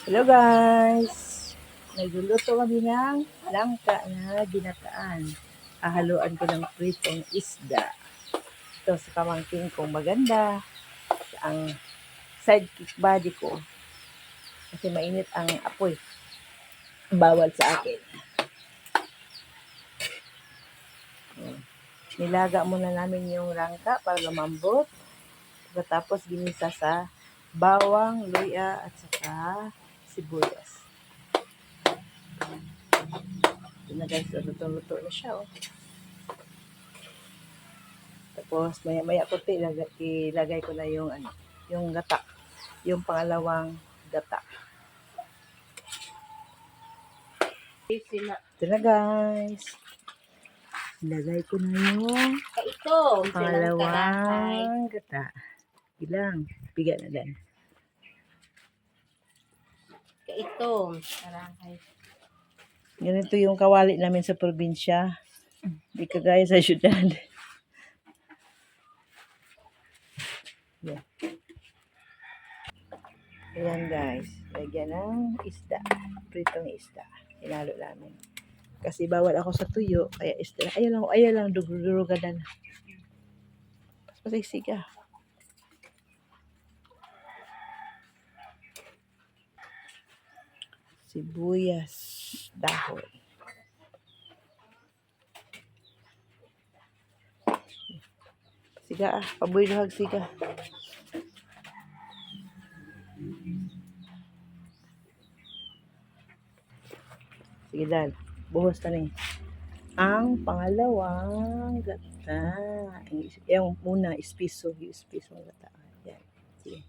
Hello guys! Nagluluto kami ng langka na ginataan. Hahaluan ko ng pritong isda. Ito sa pamangkin kong maganda. Ang sidekick body ko. Kasi mainit ang apoy. Bawal sa akin. Nilaga muna namin yung langka para lumambot. Tapos ginisa sa bawang, luya at saka sibuyas. Ito na guys, luto-luto na siya oh. Tapos maya-maya ko ilagay ko na yung gata, yung pangalawang gata. Ito na guys. Ilagay ko na yung pangalawang gata. Ilang, piga na dan. Kaitong tarangay. Ganito yung kawali namin sa probinsya. Hindi kagaya sa syudad. Yeah. Ayan guys, lagyan ng isda, pritong isda. Hinalo namin. Kasi bawal ako sa tuyo, kaya isda. Ayaw lang, durugadan. Pasigsig ah. Sibuyas, dahon. Siga ah, paboy luhag siga. Sige dal, buhos na ni. Ang pangalawang gata. Yung muna, ispiso ng gata. Yan, sige.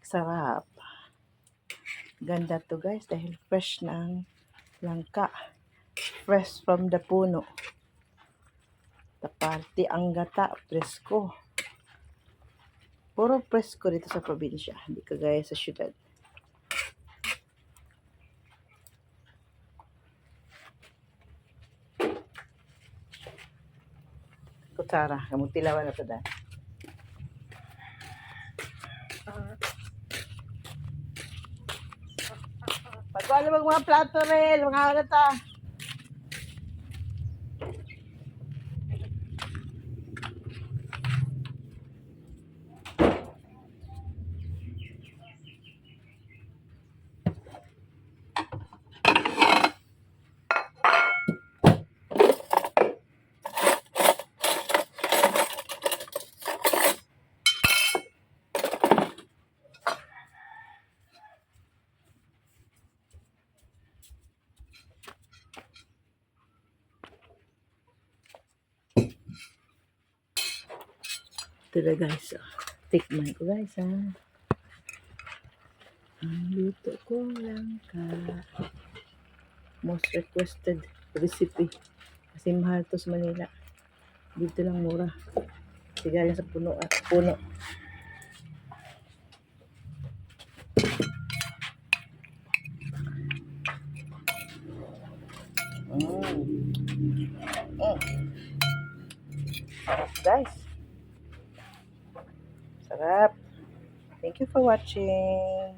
Sarap. Ganda to guys dahil fresh ng langka. Fresh from the puno. Taparte ang gata, presko. Puro presko dito sa probinsya. Hindi kagaya sa syudad. Kutsara, kamong tilawan na ito dahil. Pagkala mga plato rin, mga ano ta. Ito na guys. Tikman ko guys ha. Ang luto ko langka. Most requested recipe. Kasi mahal to sa Manila. Dito lang mura. Kasi galing sa puno. Sarap guys. Sarap. Thank you for watching.